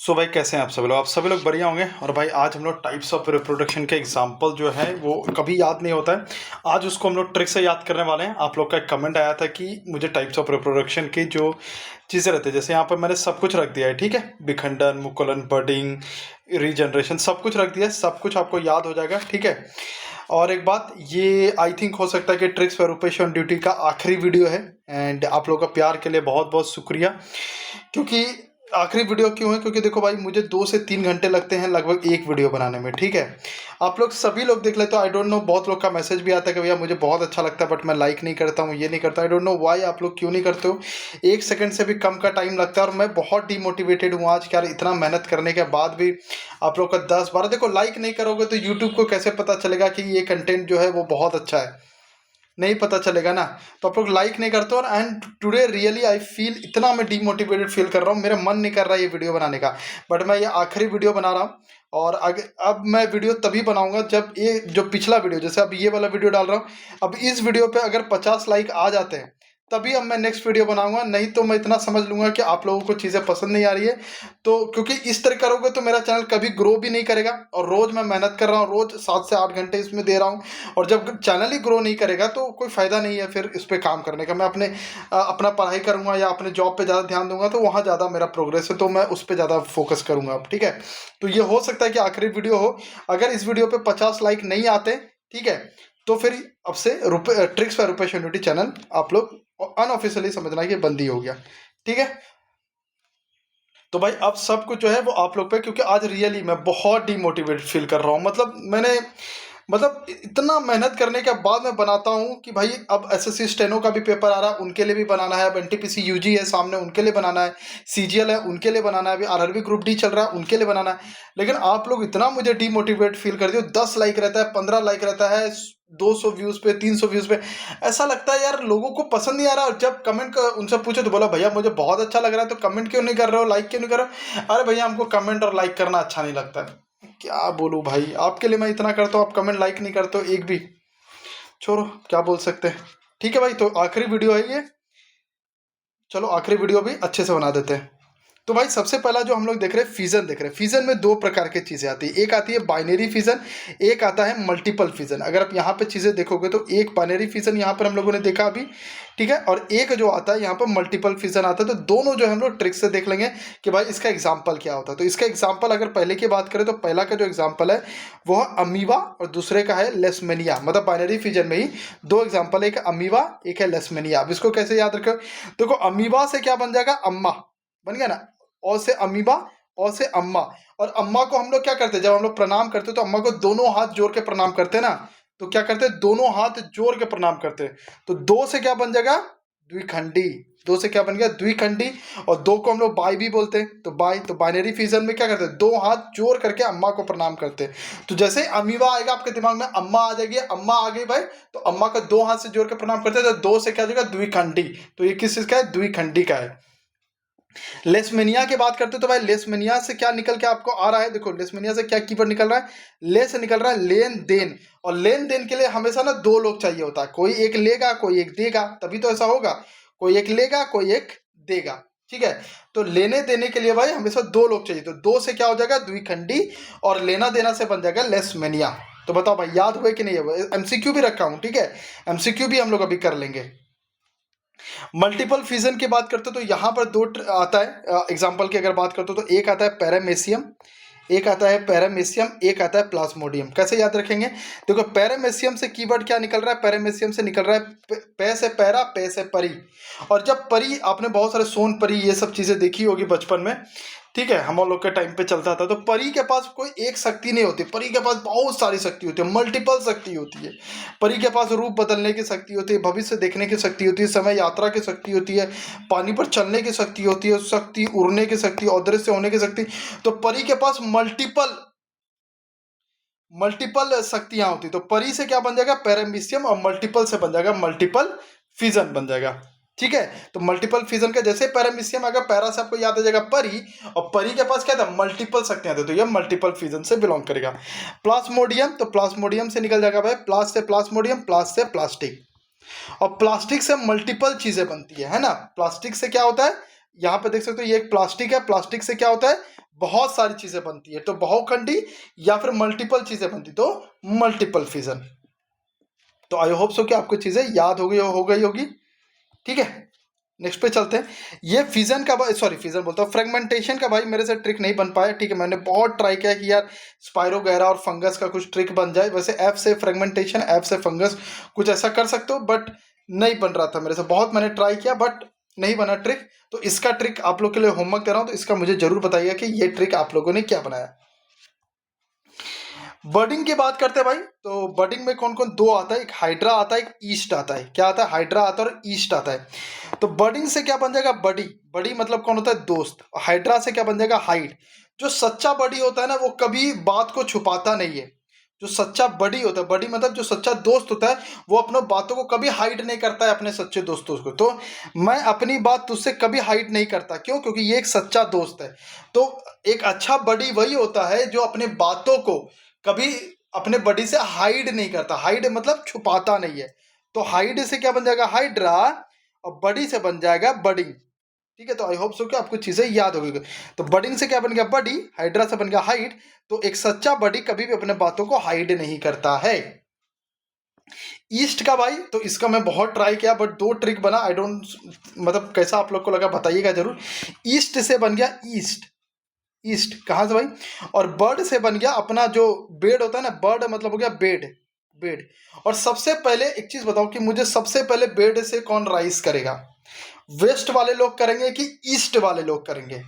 सो भाई कैसे हैं आप सभी लोग बढ़िया होंगे। और भाई आज हम लोग टाइप्स ऑफ रिप्रोडक्शन के एग्जांपल जो है वो कभी याद नहीं होता है, आज उसको हम लोग ट्रिक से याद करने वाले हैं। आप लोग का एक कमेंट आया था कि मुझे टाइप्स ऑफ रिप्रोडक्शन की जो चीज़ें रहती है, जैसे यहाँ पर मैंने सब कुछ रख दिया है, ठीक है, विखंडन, मुकुलन, बर्डिंग, रीजनरेशन, सब कुछ रख दिया है, सब कुछ आपको याद हो जाएगा, ठीक है। और एक बात, ये आई थिंक हो सकता है कि tricks for Rupesh on duty का आखिरी वीडियो है। एंड आप लोगों का प्यार के लिए बहुत बहुत शुक्रिया। क्योंकि आखिरी वीडियो क्यों है, क्योंकि देखो भाई, मुझे 2 से 3 घंटे लगते हैं लगभग एक वीडियो बनाने में, ठीक है। आप लोग सभी लोग देख लेते हो, आई डोंट नो, बहुत लोग का मैसेज भी आता है कि भैया मुझे बहुत अच्छा लगता है बट मैं लाइक नहीं करता हूँ, ये नहीं करता। आई डोंट नो वाई, आप लोग क्यों नहीं करते हो। 1 सेकंड से भी कम का टाइम लगता है और मैं बहुत डिमोटिवेटेड हूँ आज, क्या इतना मेहनत करने के बाद भी आप लोग का 10-12, देखो, लाइक नहीं करोगे तो यूट्यूब को कैसे पता चलेगा कि ये कंटेंट जो है वो बहुत अच्छा है, नहीं पता चलेगा ना। तो आप लोग लाइक नहीं करते। और and today really I feel, इतना मैं डीमोटिवेटेड फील कर रहा हूँ, मेरा मन नहीं कर रहा है ये वीडियो बनाने का, बट मैं ये आखिरी वीडियो बना रहा हूँ। और अब मैं वीडियो तभी बनाऊंगा जब ये जो पिछला वीडियो, जैसे अब ये वाला वीडियो डाल रहा हूँ, अब इस वीडियो पे अगर 50 लाइक आ जाते हैं तभी अब मैं नेक्स्ट वीडियो बनाऊंगा। नहीं तो मैं इतना समझ लूंगा कि आप लोगों को चीज़ें पसंद नहीं आ रही है। तो क्योंकि इस तरह करोगे तो मेरा चैनल कभी ग्रो भी नहीं करेगा। और रोज़ मैं मेहनत कर रहा हूँ, रोज़ 7 से 8 घंटे इसमें दे रहा हूँ, और जब चैनल ही ग्रो नहीं करेगा तो कोई फ़ायदा नहीं है फिर इस पर काम करने का। मैं अपना पढ़ाई करूँगा या अपने जॉब पे ज़्यादा ध्यान दूंगा तो वहाँ ज़्यादा मेरा प्रोग्रेस है, तो मैं उस पर ज़्यादा फोकस करूँगा अब, ठीक है। तो ये हो सकता है कि आखिरी वीडियो हो। अगर इस वीडियो पे 50 लाइक नहीं आते, ठीक है, तो फिर अब से tricks for Rupesh unity channel आप लोग अनऑफिशियली समझना कि बंदी हो गया, ठीक है। तो भाई अब सब कुछ जो है वो आप लोग पे, क्योंकि आज रियली मैं बहुत डीमोटिवेट फील कर रहा हूँ। मतलब इतना मेहनत करने के बाद मैं बनाता हूँ कि भाई अब एसएससी स्टेनो का भी पेपर आ रहा है, उनके लिए भी बनाना है, अब एनटीपीसी यूजी है सामने, उनके लिए बनाना है, सीजीएल है उनके लिए बनाना है, अभी आरआरबी ग्रुप डी चल रहा है उनके लिए बनाना है। लेकिन आप लोग इतना मुझे डीमोटिवेट फील कर दियो, 10 लाइक रहता है, 15 लाइक रहता है, 200 व्यूज पे, 300 व्यूज पे, ऐसा लगता है यार लोगों को पसंद नहीं आ रहा। और जब कमेंट उनसे पूछो तो बोला भैया मुझे बहुत अच्छा लग रहा है, तो कमेंट क्यों नहीं कर रहे हो, लाइक क्यों नहीं कर रहे हो। अरे भैया हमको कमेंट और लाइक करना अच्छा नहीं लगता है। क्या बोलूं भाई, आपके लिए मैं इतना करता हूँ, आप कमेंट लाइक नहीं करते हो एक भी, छोड़ो क्या बोल सकते हैं। ठीक है भाई, तो आखिरी वीडियो है ये, चलो आखिरी वीडियो भी अच्छे से बना देते हैं। तो भाई सबसे पहला जो हम लोग देख रहे हैं, फिजन देख रहे हैं। फिजन में 2 प्रकार की चीज़ें आती है, एक आती है बाइनरी फिजन, एक आता है मल्टीपल फिजन। अगर आप यहाँ पे चीज़ें देखोगे तो एक बाइनरी फिजन यहाँ पर हम लोगों ने देखा अभी, ठीक है, और एक जो आता है यहाँ पर मल्टीपल फिजन आता है। तो दोनों जो हम लोग ट्रिक से देख लेंगे कि भाई इसका एग्जाम्पल क्या होता है। तो इसका एग्जाम्पल अगर पहले की बात करें तो पहला का जो एग्जाम्पल है वो है अमीबा और दूसरे का है लेसमेनिया। मतलब बाइनरी फिजन में ही 2 एग्जाम्पल, एक अमीबा एक है लेसमेनिया। अब इसको कैसे याद रखो, देखो अमीबा से क्या बन जाएगा, अम्मा बन गया ना, और से अमीबा, और से अम्मा। और अम्मा को हम लोग क्या करते हैं, जब हम लोग प्रणाम करते हैं तो अम्मा को दोनों हाथ जोड़ के प्रणाम करते हैं ना। तो क्या करते हैं, दोनों हाथ जोड़ के प्रणाम करते हैं। तो 2 से क्या बन जाएगा, द्विखंडी। 2 से क्या बन गया, द्विखंडी। और 2 को हम लोग बाई भी बोलते हैं, तो बाई, तो बाइनरी फिजन में क्या करते हैं, 2 हाथ जोड़ करके अम्मा को प्रणाम करते हैं। तो जैसे अमीबा आएगा आपके दिमाग में, अम्मा आ जाएगी, अम्मा आ गई भाई, तो अम्मा का 2 हाथ से जोड़ के प्रणाम करते हैं, तो 2 से क्या हो जाएगा, द्विखंडी। तो ये किस चीज का है, द्विखंडी का है। लेसमेनिया की बात करते तो भाई लेसमेनिया से क्या निकल के आपको आ रहा है, देखो लेसमेनिया से क्या कीवर्ड निकल रहा है, ले से निकल रहा है लेन देन। और लेन देन के लिए हमेशा ना 2 लोग चाहिए होता है, कोई एक लेगा कोई एक देगा, तभी तो ऐसा होगा, कोई एक लेगा कोई एक देगा, ठीक है। तो लेने देने के लिए भाई हमेशा 2 लोग चाहिए, तो 2 से क्या हो जाएगा, द्विखंडी, और लेना देना से बन जाएगा लेसमेनिया। तो बताओ भाई याद हुए कि नहीं है, एमसीक्यू भी रखा हूं, ठीक है, एमसीक्यू भी हम लोग अभी कर लेंगे। मल्टीपल फिजन की बात करते हो तो यहाँ पर 2 आता है एग्जाम्पल की अगर बात करते हो तो एक आता है पैरामेसियम, एक आता है पैरामेसियम, एक आता है प्लाज्मोडियम। कैसे याद रखेंगे, देखो पैरामेसियम से कीवर्ड क्या निकल रहा है, पैरामेसियम से निकल रहा है पै से पैरा, पै से परी। और जब परी, आपने बहुत सारे सोन परी ये सब चीज़ें देखी होगी बचपन में, ठीक है, हम लोग के टाइम पे चलता था। तो परी के पास कोई एक शक्ति नहीं होती, परी के पास बहुत सारी शक्ति होती है, मल्टीपल शक्ति होती है। परी के पास रूप बदलने की शक्ति होती है, भविष्य देखने की शक्ति होती है, समय यात्रा की शक्ति होती है, पानी पर चलने की शक्ति होती है, शक्ति उड़ने की शक्ति, अदृश्य होने की शक्ति। तो परी के पास मल्टीपल मल्टीपल शक्तियां होती। तो परी से क्या बन जाएगा, पैरामीशियम, और मल्टीपल से बन जाएगा मल्टीपल फिजन बन जाएगा, ठीक है। तो मल्टीपल फिजन का जैसे पैरामीशियम आएगा, पैरा से आपको याद आ जाएगा परी, और परी के पास क्या था, मल्टीपल शक्तियां थी, तो ये मल्टीपल फिजन से बिलोंग करेगा। प्लाज्मोडियम, तो प्लाज्मोडियम से निकल जाएगा भाई, प्लास से प्लाज्मोडियम, प्लास से प्लास्टिक। और प्लास्टिक से मल्टीपल चीजें बनती है ना। प्लास्टिक से क्या होता है, यहाँ पे देख सकते हो ये एक प्लास्टिक है, प्लास्टिक से क्या होता है, बहुत सारी चीजें बनती है, तो बहुखंडी या फिर मल्टीपल चीजें बनती तो मल्टीपल फिजन। तो आई होप सो कि आपको चीजें याद हो गई होगी। ठीक है, नेक्स्ट पे चलते हैं। ये फिजन का भाई, सॉरी फिजन बोलता हूँ, फ्रेगमेंटेशन का भाई मेरे से ट्रिक नहीं बन पाया। ठीक है, मैंने बहुत ट्राई किया कि यार स्पाइरोगैरा और फंगस का कुछ ट्रिक बन जाए, वैसे एफ से फ्रेगमेंटेशन, एफ से फंगस कुछ ऐसा कर सकते हो, बट नहीं बन रहा था मेरे से। बहुत मैंने ट्राई किया बट नहीं बना ट्रिक। तो इसका ट्रिक आप लोग के लिए होमवर्क दे रहा हूँ, तो इसका मुझे जरूर बताइएगा कि ये ट्रिक आप लोगों ने क्या बनाया। बर्डिंग की बात करते हैं भाई, तो बर्डिंग में कौन कौन दो आता है, एक हाइड्रा आता है, एक ईस्ट आता है। क्या आता है, हाइड्रा आता है और ईस्ट आता है। तो बर्डिंग से क्या बन जाएगा, बडी। बडी मतलब कौन होता है, दोस्त। हाइड्रा से क्या बन जाएगा, हाइड। जो सच्चा बडी होता है ना, वो कभी बात को छुपाता नहीं है। जो सच्चा बडी होता है, बडी मतलब जो सच्चा दोस्त होता है, वो अपने बातों को कभी हाइड नहीं करता है अपने सच्चे दोस्तों को। तो मैं अपनी बात तुझसे कभी हाइड नहीं करता, क्यों, क्योंकि ये एक सच्चा दोस्त है। तो एक अच्छा बडी वही होता है जो अपने बातों को कभी अपने बडी से हाइड नहीं करता। हाइड मतलब छुपाता नहीं है। तो हाइड से क्या बन जाएगा, हाइड्रा, और बडी से बन जाएगा बडिंग। ठीक है, तो आई होप सो कि आपको चीजें याद होगी। तो बडिंग से क्या बन गया, बडी। हाइड्रा से बन गया हाइड। तो एक सच्चा बडी कभी भी अपने बातों को हाइड नहीं करता है। ईस्ट का भाई, तो इसका मैं बहुत ट्राई किया बट दो ट्रिक बना। आई डोंट, मतलब कैसा आप लोग को लगा बताइएगा जरूर। ईस्ट से बन गया ईस्ट। ईस्ट कहाँ से भाई, और बर्ड से बन गया अपना जो बेड होता है ना, बर्ड मतलब हो गया बेड। बेड। और सबसे पहले एक चीज बताओ कि मुझे सबसे पहले बेड से कौन राइज करेगा, वेस्ट वाले लोग करेंगे कि ईस्ट वाले लोग करेंगे।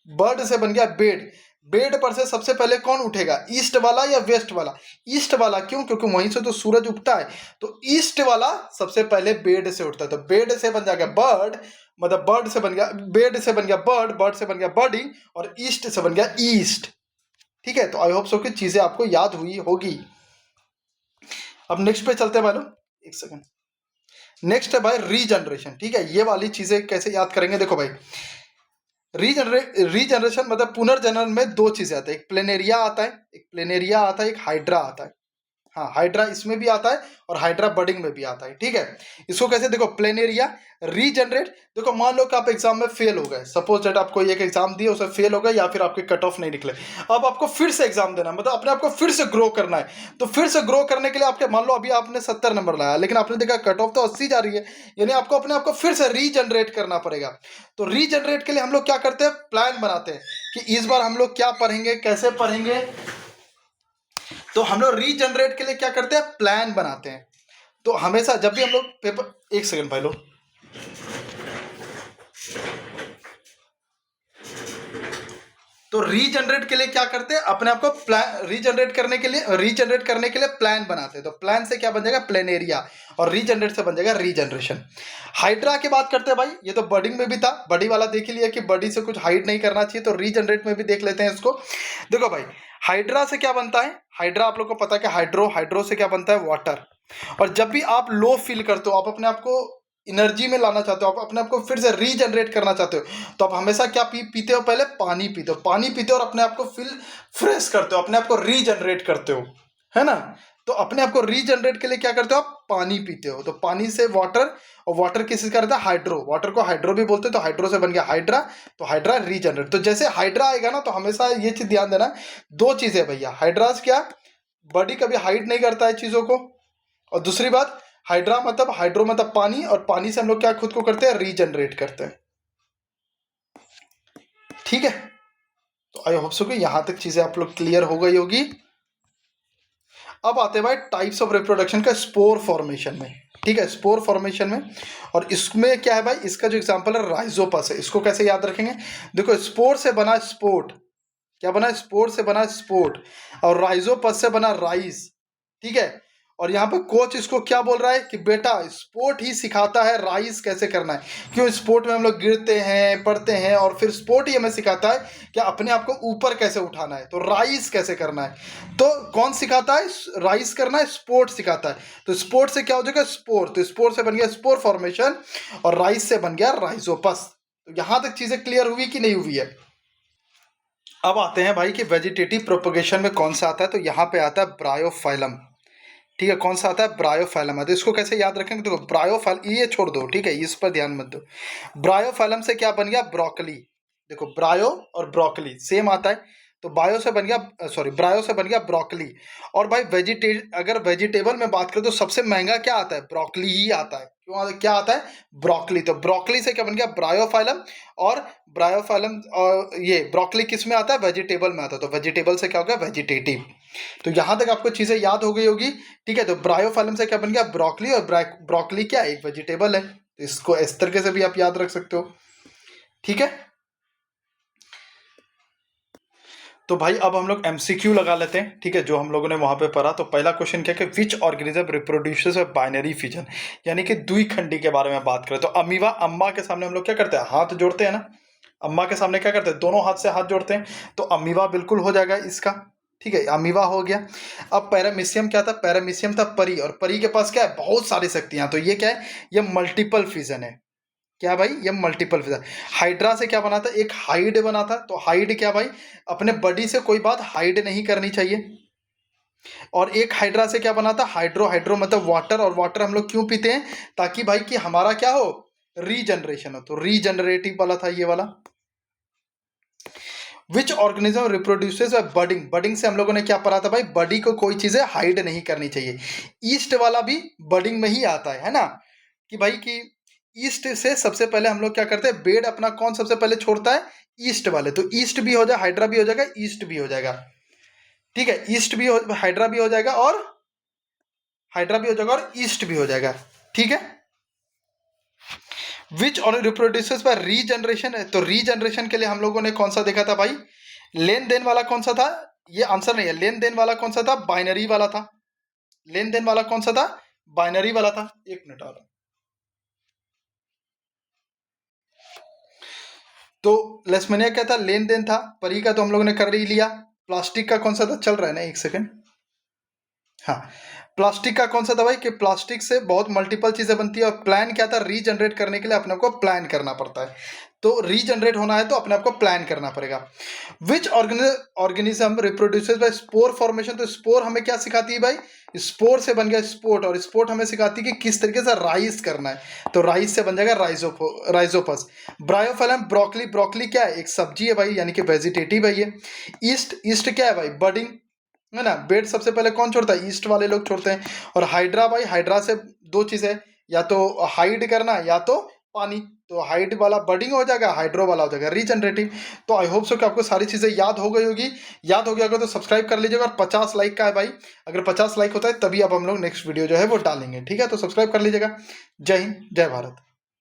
बर्ड से बन गया बेड। बेड पर से सबसे पहले कौन उठेगा, ईस्ट वाला या वेस्ट वाला। ईस्ट वाला, क्यों, क्योंकि वहीं से तो सूरज उगता है। तो ईस्ट वाला सबसे पहले बेड से उठता है। तो बेड से बन जाएगा बर्ड, मतलब बर्ड से बन गया, बेड से बन गया बर्ड, बर्ड से बन गया बर्डी, और ईस्ट से बन गया ईस्ट। ठीक है, तो आई होप सो कि चीजें आपको याद हुई होगी। अब नेक्स्ट पे चलते हैं भाई लोग, एक सेकंड। नेक्स्ट है भाई रीजनरेशन। ठीक है, ये वाली चीजें कैसे याद करेंगे, देखो भाई। रीजनरेशन मतलब पुनर्जनन में दो चीजें आती है, एक प्लेनेरिया आता है, एक हाइड्रा आता है। हाँ, हाइड्रा इसमें भी आता है और हाइड्रा बडिंग में भी आता है। ठीक है, इसको कैसे देखो, प्लेनेरिया, रीजनरेट। देखो मान लो कि आप एग्जाम में फेल हो गए, सपोज दैट आपको एक एग्जाम दिए, उसमें फेल हो गए या फिर आपके कट ऑफ नहीं निकले। अब आपको फिर से एग्जाम देना, मतलब अपने आपको फिर से ग्रो करना है। तो फिर से ग्रो करने के लिए आपके, मान लो अभी आपने 70 नंबर लाया, लेकिन आपने देखा कट ऑफ तो 80 जा रही है, यानी आपको अपने आपको फिर से रीजनरेट करना पड़ेगा। तो रीजनरेट के लिए हम लोग क्या करते हैं, प्लान बनाते हैं कि इस बार हम लोग क्या पढ़ेंगे, कैसे पढ़ेंगे। तो हम लोग रीजनरेट के लिए क्या करते हैं, प्लान बनाते हैं। तो हमेशा जब भी हम लोग पेपर, एक सेकंड भाई लोग, तो रीजनरेट के लिए क्या करते हैं, अपने आप को प्लान रीजनरेट करने के लिए प्लान बनाते हैं। तो प्लान से क्या बन जाएगा, प्लेनेरिया, और रीजनरेट से बन जाएगा रीजनरेशन। हाइड्रा की बात करते हैं भाई, ये तो बडिंग में भी था, बडी वाला देख ही लिया कि बडी से कुछ हाइड नहीं करना चाहिए। तो रीजनरेट में भी देख लेते हैं इसको। देखो भाई, हाइड्रा से क्या बनता है, हाइड्रा आप लोग को पता है कि हाइड्रो से क्या बनता है, वाटर। और जब भी आप लो फील करते हो, आप अपने आप को एनर्जी में लाना चाहते हो, आप अपने आप को फिर से रीजनरेट करना चाहते हो, तो आप हमेशा क्या पीते हो, पहले पानी पीते हो। पानी पीते हो और अपने आप को फील फ्रेश करते हो, अपने आप को रीजनरेट करते हो, है ना। तो अपने आप को रीजनरेट के लिए क्या करते हो, आप पानी पीते हो। तो पानी से वाटर, और वाटर किसी का रहता है, हाइड्रो। वाटर को हाइड्रो भी बोलते हैं। तो हाइड्रो से बन गया हाइड्रा, तो हाइड्रा रीजनरेट। तो जैसे हाइड्रा आएगा ना, तो हमेशा ये चीज ध्यान देना, दो चीजें भैया, हाइड्रास क्या, बॉडी कभी हाइड नहीं करता है चीजों को, और दूसरी बात, हाइड्रो मतलब पानी, और पानी से हम लोग क्या खुद को करते हैं, रीजनरेट करते हैं। ठीक है, तो आई होप सो कि यहां तक चीजें आप लोग क्लियर हो गई होगी। अब आते हैं भाई टाइप्स ऑफ रिप्रोडक्शन का स्पोर फॉर्मेशन में। ठीक है, स्पोर फॉर्मेशन में, और इसमें क्या है भाई, इसका जो एग्जांपल है राइजोपस है। इसको कैसे याद रखेंगे, देखो स्पोर से बना स्पोर्ट, क्या बना, स्पोर से बना स्पोर्ट, और राइजोपस से बना राइज। ठीक है, और यहाँ पे कोच इसको क्या बोल रहा है कि बेटा स्पोर्ट ही सिखाता है राइज कैसे करना है। क्यों, स्पोर्ट में हम लोग गिरते हैं, पढ़ते हैं, और फिर स्पोर्ट ही हमें सिखाता है कि अपने आप को ऊपर कैसे उठाना है, तो राइज कैसे करना है। तो कौन सिखाता है, राइज करना है, स्पोर्ट सिखाता है। तो स्पोर्ट से क्या हो जाएगा, स्पोर। तो स्पोर से बन गया स्पोर फॉर्मेशन, और राइज से बन गया राइजोपस। तो यहां तक चीजें क्लियर हुई कि नहीं हुई है। अब आते हैं भाई कि वेजिटेटिव प्रोपगेशन में कौन सा आता है, तो यहाँ पे आता है ब्रायोफाइलम। ठीक है, कौन सा आता है, ब्रायोफाइलम आता है। इसको कैसे याद रखेंगे, देखो ब्रायोफाइल, ये छोड़ दो, ठीक है, इस पर ध्यान मत दो। ब्रायोफाइलम से क्या बन गया, ब्रोकली। देखो ब्रायो और ब्रोकली सेम आता है, तो बायो से बन गया, सॉरी ब्रायो से बन गया ब्रोकली। और भाई अगर वेजिटेबल में बात करें तो सबसे महंगा क्या आता है, ब्रोकली ही आता है। क्या आता है, ब्रोकली। तो ब्रोकली से क्या बन गया, ब्रायोफाइलम। और ब्रायोफाइलम और ये ब्रोकली किस में आता है, वेजिटेबल में आता है, तो वेजिटेबल से क्या हो गया, वेजिटेटिव। तो यहां तक आपको चीजें याद हो गई होगी, ठीक है। तो ब्रायोफाइलम से क्या बन गया, ब्रोकली। और ब्रोकली क्या है, एक वेजिटेबल है, तो इसको इस तरीके से भी आप याद रख सकते हो, ठीक है। तो भाई अब हम लोग एमसीक्यू लगा लेते हैं, ठीक है, जो हम लोगों ने वहां पे पढ़ा। तो पहला क्वेश्चन क्या है कि विच ऑर्गेनिज्म रिप्रोड्यूसेस बाइनरी फिजन, यानी कि द्विखंडी के बारे में बात करें तो अमीबा, अम्मा के सामने हम लोग क्या करते हैं, हाथ जोड़ते हैं ना। अम्मा के सामने क्या करते हैं, दोनों हाथ से हाथ जोड़ते हैं, तो अमीबा बिल्कुल हो जाएगा इसका, ठीक है, अमीबा हो गया। अब पैरामीशियम क्या था, पैरामीशियम था परी, और परी के पास क्या है, बहुत सारी शक्तियां, तो ये क्या है, ये मल्टीपल फिजन है। क्या भाई, ये मल्टीपल फिजर। हाइड्रा से क्या बना था, एक हाइड बना था, तो हाइड क्या भाई, अपने बॉडी से कोई बात हाइड नहीं करनी चाहिए। और एक हाइड्रा से क्या बना था, हाइड्रो, हाइड्रो मतलब वाटर, और वाटर हम लोग क्यों पीते हैं, ताकि भाई कि हमारा क्या हो, रीजनरेशन हो, तो रीजनरेटिव वाला था ये वाला। Which organism reproduces by budding, budding से हम लोगों ने क्या पढ़ा था भाई, बॉडी को कोई चीजें हाइड नहीं करनी चाहिए। ईस्ट वाला भी बडिंग में ही आता है ना, कि भाई कि ईस्ट से सबसे पहले हम लोग क्या करते हैं, बेड अपना कौन सबसे पहले छोड़ता है, ईस्ट वाले। तो ईस्ट भी हो जाए, हाइड्रा भी हो जाएगा, ईस्ट भी हो जाएगा, ठीक है, ईस्ट भी हो, हाइड्रा भी हो जाएगा, और हाइड्रा भी हो जाएगा, और ईस्ट भी हो जाएगा, ठीक है। विच और रिप्रोड्यूसेस बाय रीजनरेशन है, तो रीजनरेशन के लिए हम लोगों ने कौन सा देखा था भाई, लेन देन वाला कौन सा था, ये आंसर नहीं है, लेन देन वाला कौन सा था, बाइनरी वाला था। लेन देन वाला कौन सा था, बाइनरी वाला था। एक मिनट आ रहा, तो लेसमेनिया क्या था, लेन देन था। परी का तो हम लोगों ने कर ही लिया। प्लास्टिक का कौन सा था, चल रहा है ना, एक सेकेंड, हाँ। प्लास्टिक का कौन सा था भाई, कि प्लास्टिक से बहुत मल्टीपल चीजें बनती है, और प्लान क्या था, रीजनरेट करने के लिए अपने को प्लान करना पड़ता है। तो रीजनरेट होना है तो अपने आप को प्लान करना पड़ेगा। Which organism reproduces by spore formation, तो स्पोर हमें क्या सिखाती है भाई, स्पोर से बन गया स्पोर्ट, और स्पोर्ट हमें सिखाती है कि किस तरीके से राइस करना है, तो राइस से बन जाएगा राइजोपस। ब्रायोफाइलम, ब्रोकली, ब्रोकली क्या है, एक सब्जी है भाई, यानी कि वेजिटेटिव है ये। ईस्ट, ईस्ट क्या है भाई, बडिंग है ना, बेड सबसे पहले कौन छोड़ता है, ईस्ट वाले लोग छोड़ते हैं। और हाइड्रा भाई, हाइड्रा से दो चीजें, या तो हाइड करना या तो पानी, तो हाइड वाला बडिंग हो जाएगा, हाइड्रो वाला हो जाएगा रीजनरेटिव। तो आई होप सो कि आपको सारी चीजें याद हो गई होगी। याद हो गया अगर तो सब्सक्राइब कर लीजिएगा, और 50 लाइक का है भाई, अगर 50 लाइक होता है तभी अब हम लोग नेक्स्ट वीडियो जो है वो डालेंगे, ठीक है। तो सब्सक्राइब कर लीजिएगा। जय हिंद, जय भारत।